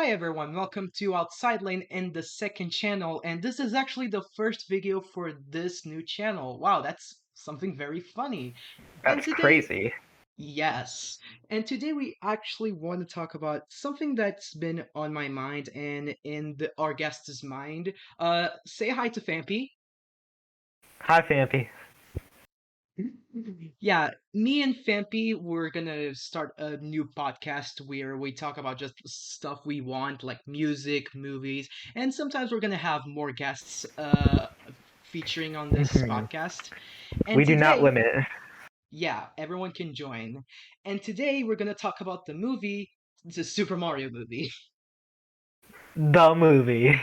Hi everyone, welcome to Outside Lane in the second channel, and this is actually the first video for this new channel. Wow, that's something very funny. And That's today, crazy. yes, and today we actually want to talk about something that's been on my mind and in our guest's mind. Say hi to Phanpy. Hi, Phanpy. Yeah, me and Phanpy, we're gonna start a new podcast where we talk about just stuff we want, like music, movies, and sometimes we're gonna have more guests featuring on this Mhm. podcast. And We do not today, limit. yeah, everyone can join. And today we're gonna talk about the movie, the Super Mario movie. The movie.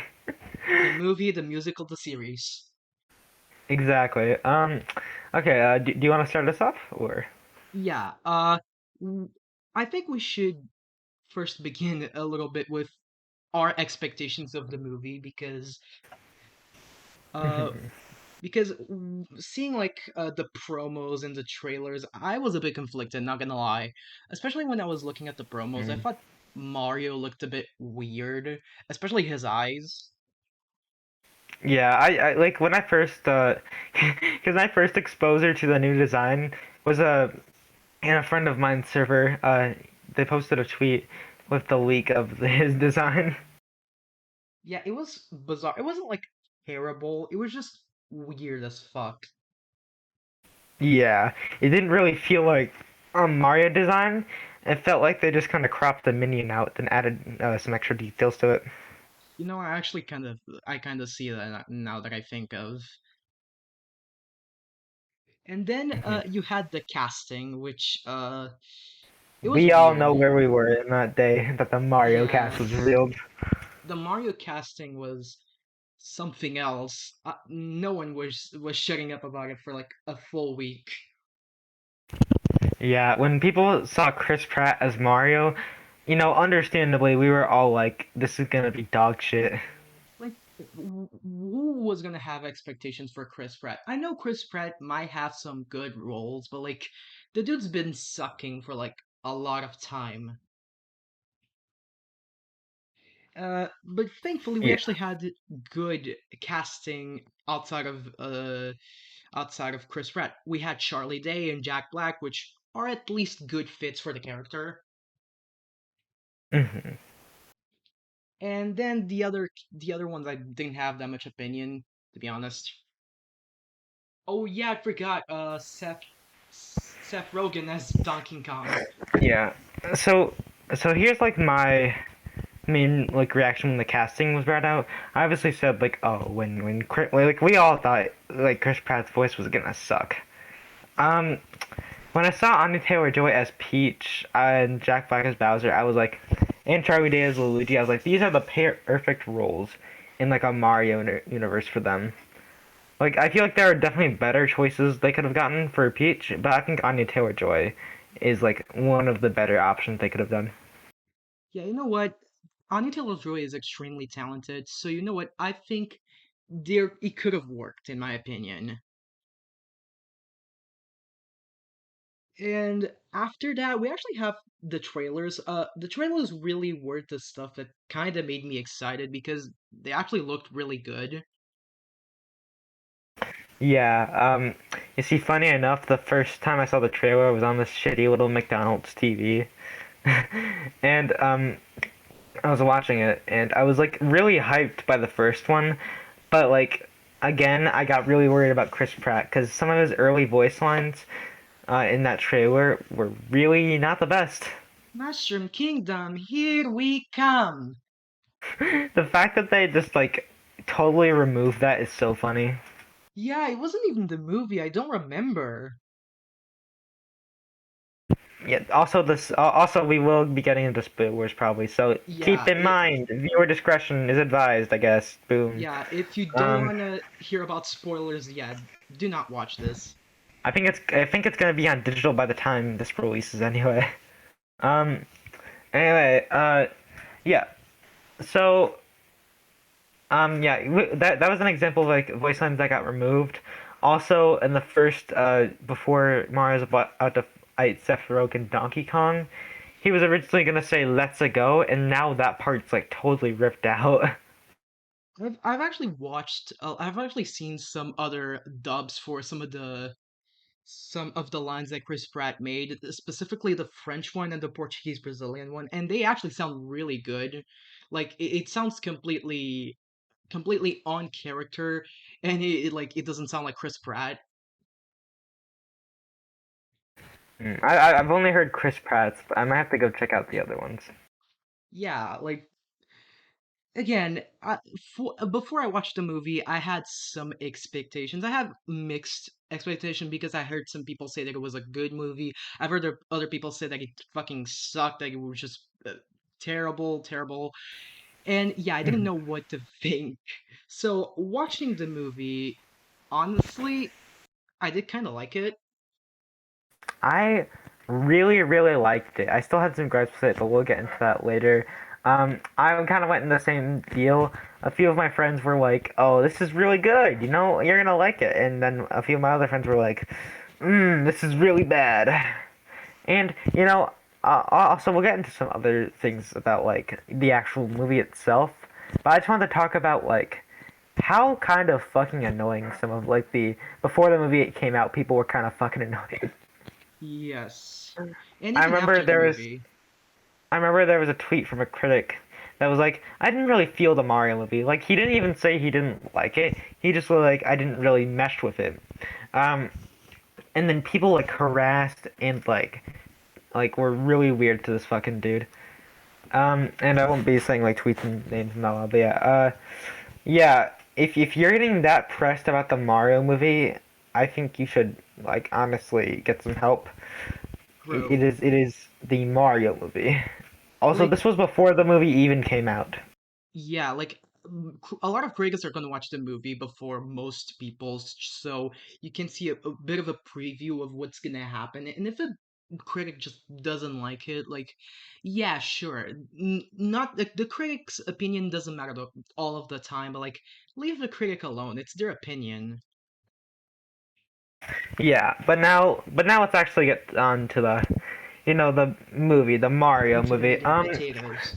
The movie, the musical, the series. Exactly. Okay, do you want to start us off, or? Yeah, w- I think we should first begin a little bit with our expectations of the movie uh Mhm. seeing like the promos and the trailers, I was a bit conflicted, not gonna lie. Especially when I was looking at the promos, I Mm. thought Mario looked a bit weird, especially his eyes. Yeah, I like when I first because my first exposure to the new design was in a friend of mine's server. They posted a tweet with the leak of his design. Yeah, it was bizarre. It wasn't like terrible, it was just weird as fuck. Yeah, it didn't really feel like a Mario design. It felt like they just kind of cropped the minion out and added some extra details to it. You know, I kind of see that now that I think of. And then Mhm. you had the casting, which it was We all weird. know where we were in that day that the Mario cast was Yes. revealed. The Mario casting was something else. No one was shutting up about it for like a full week. Yeah, when people saw Chris Pratt as Mario, understandably, we were all like, this is gonna be dog shit. Like, who was gonna have expectations for Chris Pratt? I know Chris Pratt might have some good roles, but like, the dude's been sucking for like a lot of time. But thankfully, we Yeah. actually had good casting outside of Chris Pratt. We had Charlie Day and Jack Black, which are at least good fits for the character. Hmm. And then the other ones I didn't have that much opinion, to be honest. Oh yeah, I forgot. Seth Rogen as Donkey Kong. Yeah. So, so here's like my main like reaction when the casting was brought out. I obviously said like, oh, when Chris, like we all thought like Chris Pratt's voice was gonna suck. Um, when I saw Anya Taylor-Joy as Peach and Jack Black as Bowser, I was like, and Charlie Day as Luigi, I was like, these are the perfect roles in like a Mario universe for them. Like, I feel like there are definitely better choices they could have gotten for Peach, but I think Anya Taylor-Joy is like one of the better options they could have done. Yeah, you know what? Anya Taylor-Joy is extremely talented, so you know what? I think there it could have worked, in my opinion. And after that, we actually have the trailers. The trailers really were the stuff that kind of made me excited because they actually looked really good. Yeah, you see, funny enough, the first time I saw the trailer was on this shitty little McDonald's TV. And I was watching it and I was like really hyped by the first one, but like again, I got really worried about Chris Pratt because some of his early voice lines in that trailer were really not the best. Mushroom Kingdom, here we come. The fact that they just like totally removed that is so funny. Yeah, it wasn't even the movie. I don't remember. Yeah. Also, this also we will be getting into spoilers probably, so keep Yeah, in mind viewer discretion is advised. I guess. Boom. yeah. If you don't Um, want to hear about spoilers, yeah, do not watch this. I think it's gonna be on digital by the time this releases anyway. Um. Anyway. Yeah. So. Yeah. That was an example of like voice lines that got removed. Also, in the first before Mario's about to fight Seth Rogen Donkey Kong, he was originally gonna say "Let's a go," and now that part's like totally ripped out. I've actually watched I've actually seen some other dubs for some of the lines that Chris Pratt made, specifically the French one and the Portuguese Brazilian one, and they actually sound really good. Like it sounds completely on character, and it doesn't sound like Chris Pratt. I've only heard Chris Pratt's, but I might have to go check out the other ones. Yeah, like again, before I watched the movie, I had some expectations. I have mixed expectation because I heard some people say that it was a good movie. I've heard other people say that it fucking sucked, that it was just terrible, terrible. And yeah, I didn't know what to think. So watching the movie, honestly, I did kind of like it. I really, really liked it. I still had some gripes with it, but we'll get into that later. I kind of went in the same deal. A few of my friends were like, "Oh, this is really good. You know, you're gonna like it." And then a few of my other friends were like, this is really bad." And also we'll get into some other things about like the actual movie itself. But I just wanted to talk about like how kind of fucking annoying some of like the before the movie came out, people were kind of fucking annoying. Yes. And I even remember after the there was movie. I remember there was a tweet from a critic that was like, I didn't really feel the Mario movie. Like he didn't even say he didn't like it. He just was like, I didn't really mesh with it. Um, and then people like harassed and like were really weird to this fucking dude. And I won't be saying like tweets and names and all, but yeah. If you're getting that pressed about the Mario movie, I think you should like honestly get some help. Bro, It is the Mario movie. Also, like this was before the movie even came out. yeah, like a lot of critics are going to watch the movie before most people, so you can see a bit of a preview of what's going to happen. And if a critic just doesn't like it, like, yeah, sure, not the critic's opinion doesn't matter all of the time, but like, leave the critic alone. It's their opinion. Yeah, but now let's actually get on to the movie, the Mario Into the movie. meat and potatoes.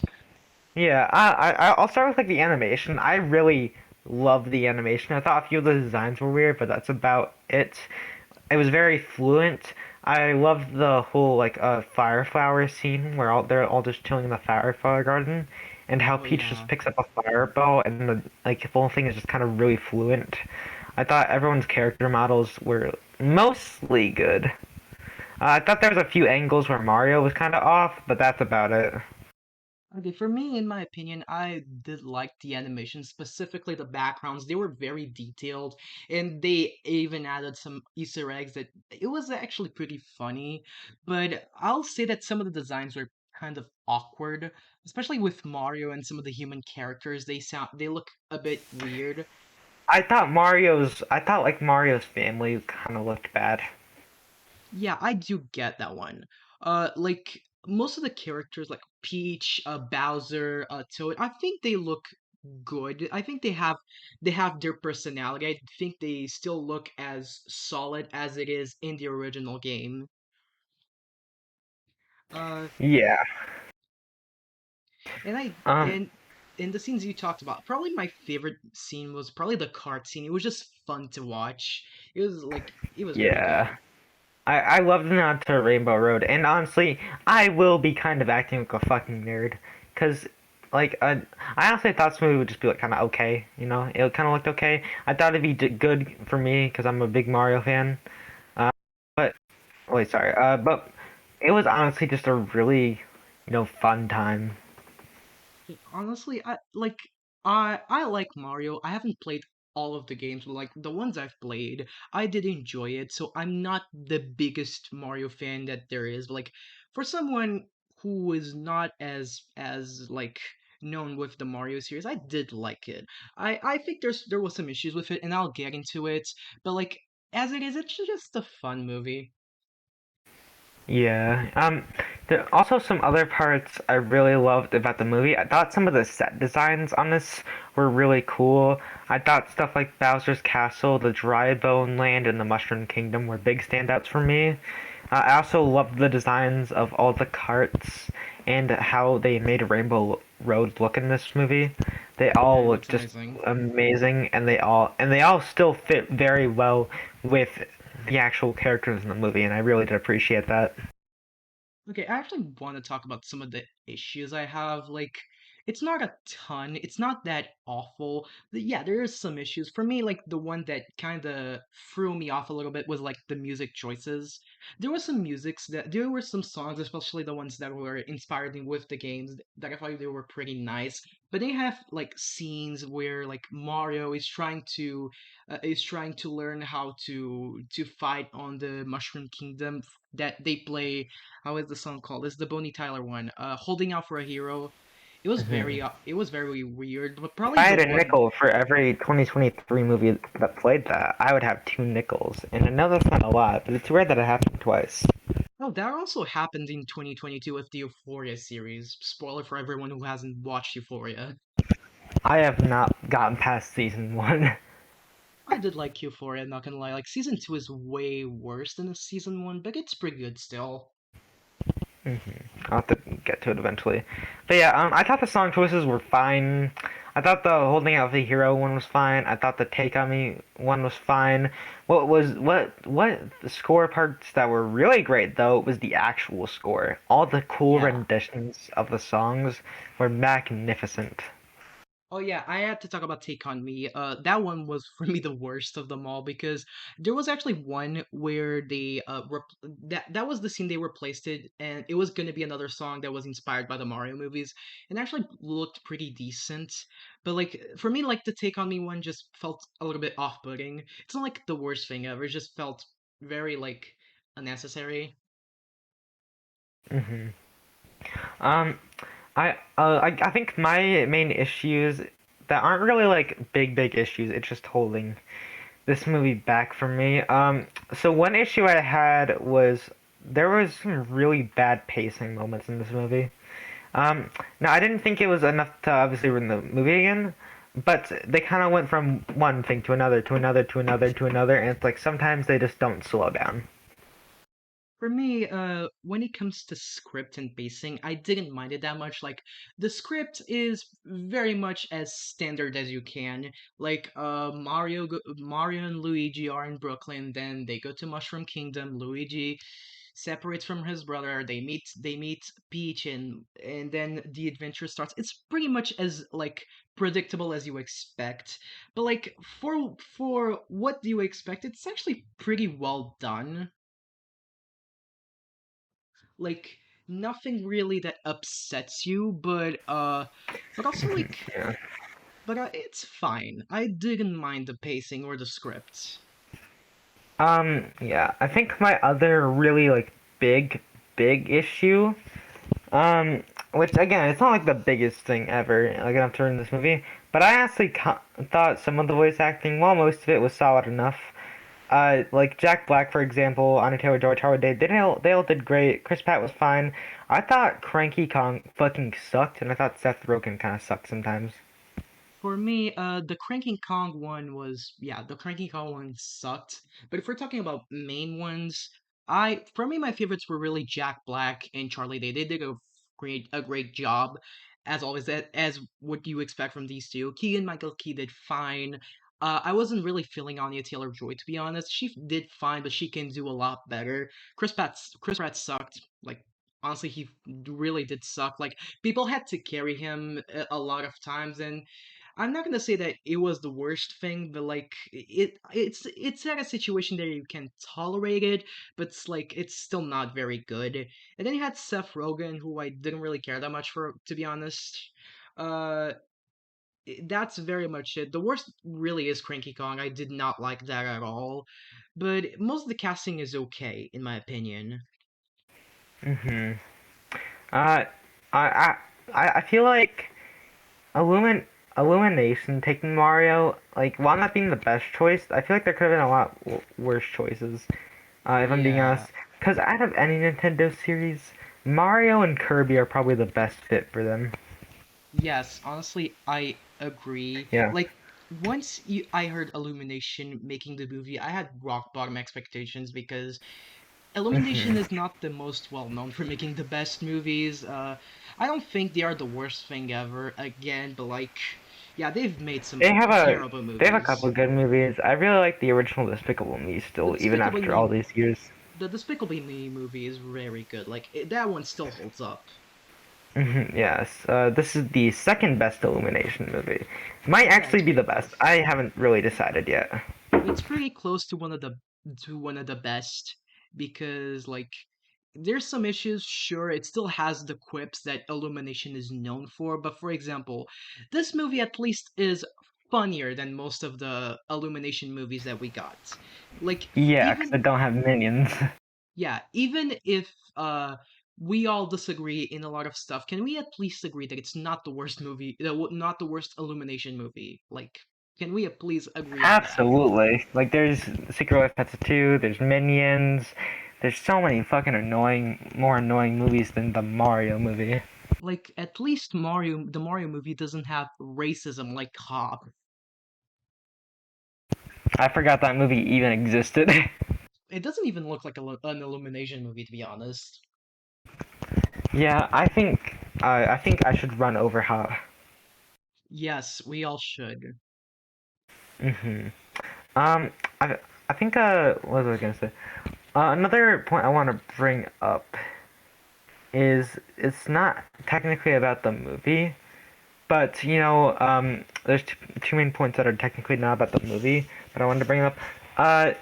Yeah, I'll start with like the animation. I really love the animation. I thought a few of the designs were weird, but that's about it. It was very fluent. I loved the whole like fire flower scene where they're all just chilling in the fire flower garden, and how Oh Peach just yeah. picks up a fireball, and the whole thing is just kind of really fluent. I thought everyone's character models were mostly good. I thought there was a few angles where Mario was kind of off, but that's about it. Okay, for me, in my opinion, I did like the animation, specifically the backgrounds. They were very detailed, and they even added some Easter eggs that it was actually pretty funny. But I'll say that some of the designs were kind of awkward, especially with Mario and some of the human characters. They look a bit weird. I thought like Mario's family kind of looked bad. Yeah, I do get that one. Like most of the characters, like Peach, Bowser, Toad, I think they look good. I think they have their personality. I think they still look as solid as it is in the original game. Uh, Yeah. and I Um. and in the scenes you talked about, probably my favorite scene was probably the cart scene. It was just fun to watch. It was very Yeah. good. I love the nod to Rainbow Road, and honestly, I will be kind of acting like a fucking nerd, cause like I honestly thought this movie would just be like kind of okay, you know, it kind of looked okay. I thought it'd be good for me because I'm a big Mario fan. Uh, but wait, sorry. But it was honestly just a really, fun time. Honestly, I like Mario. I haven't played all of the games, but like the ones I've played, I did enjoy it. So I'm not the biggest Mario fan that there is, but like for someone who is not as like known with the Mario series, I did like it. I think there was some issues with it, and I'll get into it. But like as it is, it's just a fun movie. Yeah. There are also some other parts I really loved about the movie. I thought some of the set designs on this were really cool. I thought stuff like Bowser's Castle, the Dry Bone Land, and the Mushroom Kingdom were big standouts for me. I also loved the designs of all the carts. and how they made Rainbow Road look in this movie. They all Yeah, look that's just amazing. amazing, and they all still fit very well with the actual characters in the movie, and I really did appreciate that. Okay, I actually want to talk about some of the issues I have. Like, it's not a ton. It's not that awful. Yeah, there is some issues. For me, like the one that kind of threw me off a little bit was like the music choices. There were some songs, especially the ones that were inspired with the games, that I thought they were pretty nice. But they have like scenes where like Mario is trying to learn how to fight on the Mushroom Kingdom that they play. How is the song called? It's the Bonnie Tyler one. Holding Out for a Hero. Hmm. It was very weird, but If probably I the had a one. nickel for every 2023 movie that played that, I would have 2 nickels. And I know that's not a lot, but it's rare that it happened twice. Oh, that also happened in 2022 with the Euphoria series. Spoiler for everyone who hasn't watched Euphoria. I have not gotten past season 1. I did like Euphoria, not gonna lie. Like season two is way worse than the season one, but it's pretty good still. Hmm. I'll have to get to it eventually. But yeah, I thought the song choices were fine. I thought the Holding Out the Hero one was fine. I thought the Take on Me one was fine. What the score parts that were really great though was the actual score. All the cool Yeah. renditions of the songs were magnificent. Oh yeah, I had to talk about Take on Me. That one was for me the worst of them all because there was actually one where that was the scene they replaced it, and it was gonna be another song that was inspired by the Mario movies, and actually looked pretty decent. But like for me, like the Take on Me one just felt a little bit off-putting. It's not like the worst thing ever; it just felt very like unnecessary. Hmm. Um, I think my main issues that aren't really like big issues. It's just holding this movie back for me. So one issue I had was there was some really bad pacing moments in this movie. Um, Now I didn't think it was enough to obviously ruin the movie again, but they kind of went from one thing to another, to another, to another, to another, and it's like sometimes they just don't slow down. For me, when it comes to script and pacing, I didn't mind it that much. Like, the script is very much as standard as you can. Like, Mario and Luigi are in Brooklyn, then they go to Mushroom Kingdom. Luigi separates from his brother. They meet Peach, and then the adventure starts. It's pretty much as like predictable as you expect. But like for what do you expect? It's actually pretty well done. Like nothing really that upsets you, but also like Yeah. it's fine. I didn't mind the pacing or the script. Yeah, I think my other really like big issue, which again, it's not like the biggest thing ever, like enough to ruin this movie, but I actually thought some of the voice acting, while most of it was solid enough, like Jack Black, for example, Anya Taylor-Joy, Howard Day, they all did great. Chris Pratt was fine. I thought Cranky Kong fucking sucked, and I thought Seth Rogen kind of sucked sometimes. For me, the Cranky Kong one was yeah, the Cranky Kong one sucked. But if we're talking about main ones, I for me my favorites were really Jack Black and Charlie Day. They did a great job as always as what you expect from these two. Keegan Michael Key did fine. I wasn't really feeling Anya Taylor Joy to be honest. She did fine, but she can do a lot better. Chris Pratt sucked. Like honestly, he really did suck. Like people had to carry him a lot of times, and I'm not gonna say that it was the worst thing, but like it's at a situation that you can tolerate it, but it's still not very good. And then you had Seth Rogen, who I didn't really care that much for, to be honest. Uh, that's very much it. The worst really is Cranky Kong. I did not like that at all, but most of the casting is okay in my opinion. Hmm. Uh, I, I feel like Illumin Illumination taking Mario, like, while not being the best choice, I feel like there could have been a lot worse choices, if I'm being Yeah. honest. Because out of any Nintendo series, Mario and Kirby are probably the best fit for them. Yes, honestly, I agree. Yeah. Like I heard Illumination making the movie, I had rock bottom expectations because Illumination Mhm. is not the most well known for making the best movies. I don't think they are the worst thing ever. Again, but like, yeah, they've made some They have a terrible they have a couple movies. of good movies. I really like the original Despicable Me The still, even Despicable after all Me, these years. the Despicable Me movie is very good. Like that one still holds up. Yes, this is the second best Illumination movie. Might Yeah, actually it's be the pretty best. close. I haven't really decided yet. It's pretty close to one of the best because like there's some issues, sure, it still has the quips that Illumination is known for, but for example, this movie at least is funnier than most of the Illumination movies that we got. Like Yeah, because I even don't have minions. yeah, even if we all disagree in a lot of stuff, can we at least agree that it's not the worst movie, not the worst Illumination movie? Like, can we please agree on that? Absolutely. Like, there's Secret Life Pets 2, there's Minions, there's so many fucking more annoying movies than the Mario movie. Like, at least the Mario movie doesn't have racism like Cobb. I forgot that movie even existed. It doesn't even look like an Illumination movie, to be honest. Yeah, I think I should run over how. Yes, we all should. hmm Um, I think what was I gonna say? Another point I want to bring up is it's not technically about the movie, but there's two main points that are technically not about the movie, but I wanted to bring up. Uh,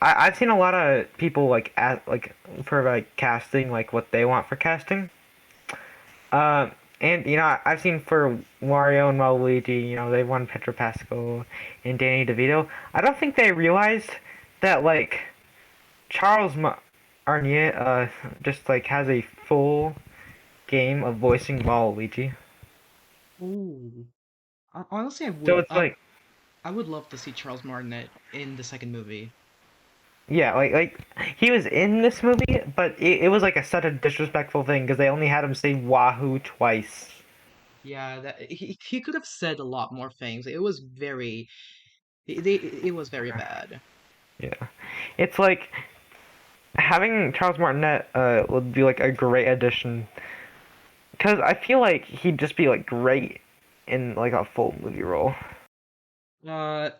I've seen a lot of people for like casting, like what they want for casting. Uh, and I've seen for Mario and Waluigi, they won Pedro Pascal and Danny DeVito. I don't think they realized that like Charles Arnier just like has a full game of voicing Waluigi. Ooh. Honestly, I So would it's like, I would love to see Charles Martinet in the second movie. yeah, like he was in this movie, but it was like a such a disrespectful thing because they only had him say Wahoo twice. Yeah, that he could have said a lot more things. It was very it was very bad. Yeah, it's like having Charles Martinet would be like a great addition because I feel like he'd just be like great in like a full movie role. Uh,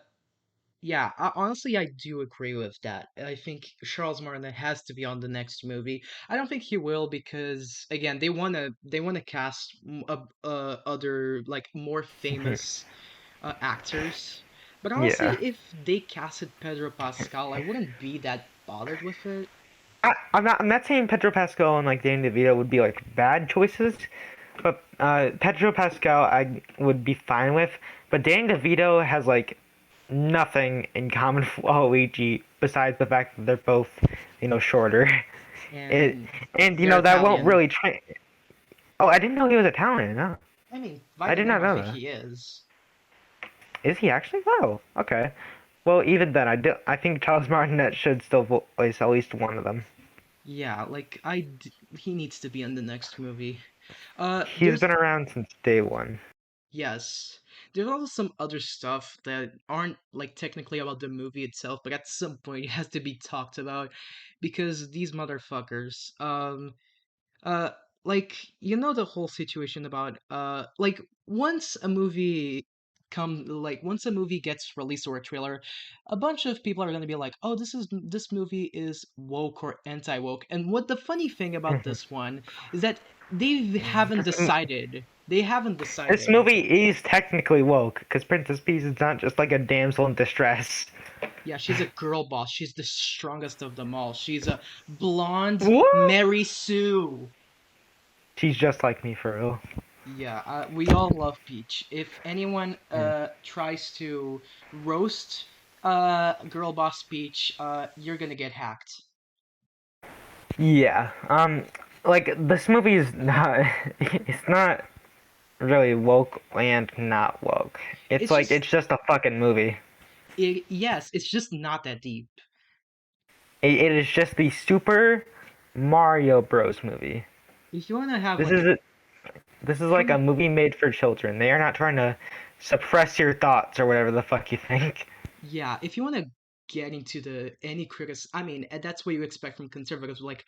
yeah, honestly, I do agree with that. I think Charles Martinet has to be on the next movie. I don't think he will because again, they wanna cast other like more famous actors. But honestly, Yeah. if they casted Pedro Pascal, I wouldn't be that bothered with it. I'm not saying Pedro Pascal and like Danny DeVito would be like bad choices, but Pedro Pascal I would be fine with. But Danny DeVito has like nothing in common with Waluigi besides the fact that they're both, shorter. It And and they're that won't Italian. really tra Oh, I didn't know he was Italian. No, I mean, by I the did name, not I know think that. he is. Is he actually? Oh, okay. Well, even then, I think Charles Martinet should still voice at least one of them. Yeah, like he needs to be in the next movie. He's There's been around since day one. yes, there's also some other stuff that aren't like technically about the movie itself, but at some point it has to be talked about because these motherfuckers. Uh like the whole situation about like once a movie gets released or a trailer, a bunch of people are going to be like, "Oh, this movie is woke or anti-woke." And what the funny thing about this one is that they haven't decided. They haven't This decided. movie is technically woke because Princess Peach is not just like a damsel in distress. Yeah, she's a girl boss. She's the strongest of them all. She's a blonde What? Mary Sue. She's just like me for real. Yeah, we all love Peach. If anyone Mm. tries to roast girl boss Peach, you're gonna get hacked. Yeah. Like this movie is not. It's not really woke and not woke. It's It's like just it's just a fucking movie. yes, it's just not that deep. It is just the Super Mario Bros. Movie. If you wanna have This like is a a, this is if you like a wanna movie made for children. They are not trying to suppress your thoughts or whatever the fuck you think. yeah, if you wanna getting to the any critics. I mean, that's what you expect from conservatives. Like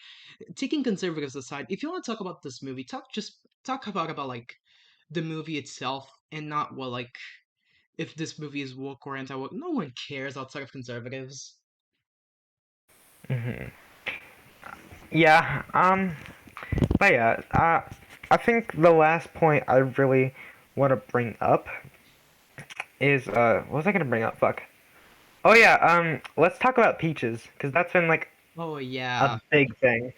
taking conservatives aside, if you want to talk about this movie, talk about like the movie itself and not well like if this movie is woke or anti woke. No one cares outside of conservatives. Hmm. Yeah. But yeah. I think the last point I really want to bring up is what was I gonna bring up? Fuck. Oh yeah. Let's talk about Peaches because that's been like Oh a yeah. big thing.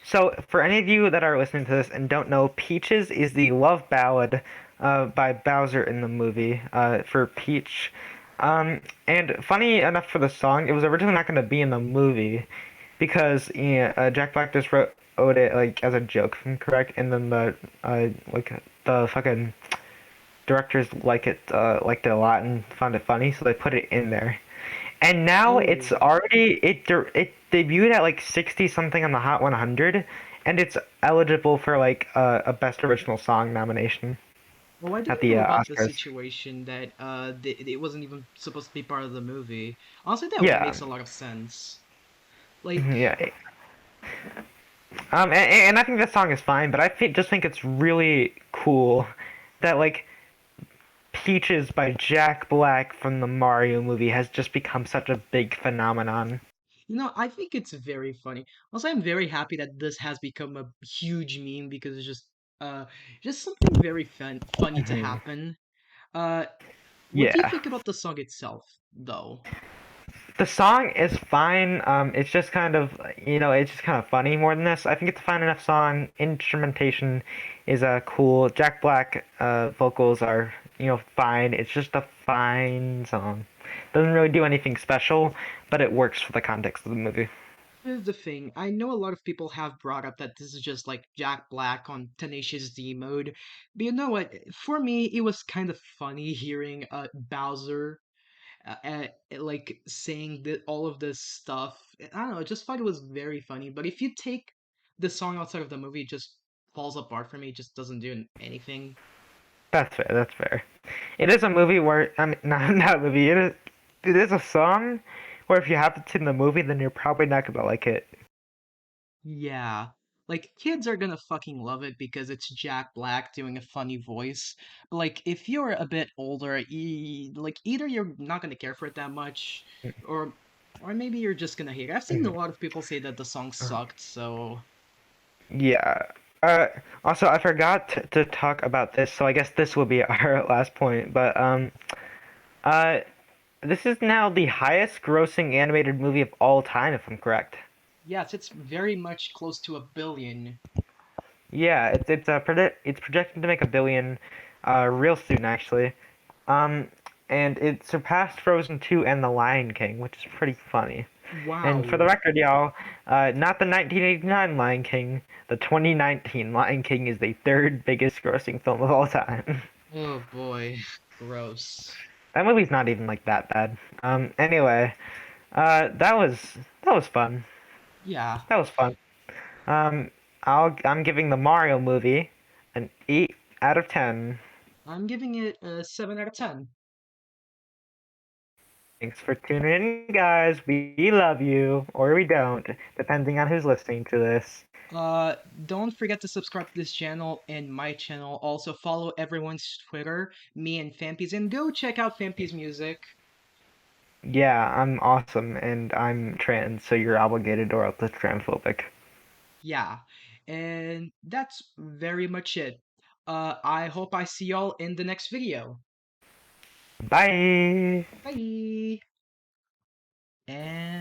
So, for any of you that are listening to this and don't know, Peaches is the love ballad by Bowser in the movie for Peach. And funny enough for the song, it was originally not going to be in the movie because Jack Black just wrote it like as a joke, if I'm correct, and then the fucking directors liked it a lot and found it funny, so they put it in there. And now it's Oh. already it debuted at like 60 something on the Hot 100, and it's eligible for like a Best Original Song nomination Oh, I at didn't the know about the Oscars. situation that it wasn't even supposed to be part of the movie. Honestly, that Yeah, makes a lot of sense. Like, mhm, yeah. And I think the song is fine, but just think it's really cool that like Peaches by Jack Black from the Mario movie has just become such a big phenomenon. I think it's very funny. Also, I'm very happy that this has become a huge meme because it's uh just something very funny to Hmm. happen. What do you Yeah. think about the song itself, though? The song is fine. It's just kind of, it's just kind of funny more than this. I think it's a fine enough song. Instrumentation is cool. Jack Black vocals are, fine. It's just a fine song. Doesn't really do anything special, but it works for the context of the movie. Here's the thing. I know a lot of people have brought up that this is just like Jack Black on Tenacious D mode, but you know what? For me, it was kind of funny hearing Bowser like saying that all of this stuff. I don't know. I just thought it was very funny. But if you take the song outside of the movie, it just falls apart for me. It just doesn't do anything. That's fair. That's fair. It is a movie where I mean, not a movie. It is a song where if you have it in the movie, then you're probably not gonna like it. Yeah. Like kids are gonna fucking love it because it's Jack Black doing a funny voice. But like if you're a bit older, like either you're not gonna care for it that much, or or maybe you're just gonna hate it. I've seen a Mhm. lot of people say that the song sucked, so Yeah. Uh, Also, I forgot to talk about this, so I guess this will be our last point. But uh, this is now the highest grossing animated movie of all time, if I'm correct. yes, it's very much close to 1 billion. Yeah, it's projected to make 1 billion, real soon actually. Um, and it surpassed Frozen 2 and The Lion King, which is pretty funny. And for the Wow. record, y'all, not the 1989 Lion King, the 2019 Lion King is the third biggest grossing film of all time. Oh boy. Gross. That movie's not even like that bad. Anyway, that was fun. Yeah, That was fun. Um, I'm giving the Mario movie an 8 out of 10. I'm giving it a 7 out of 10. Thanks for tuning in, guys. We love you, or we don't, depending on who's listening to this. Uh, don't forget to subscribe to this channel and my channel. Also follow everyone's Twitter, me and Phanpy's, and go check out Phanpy's music. Yeah, I'm awesome, and I'm trans, so you're obligated or else it's transphobic. Yeah, and that's very much it. I hope I see y'all in the next video. Bye! Bye! And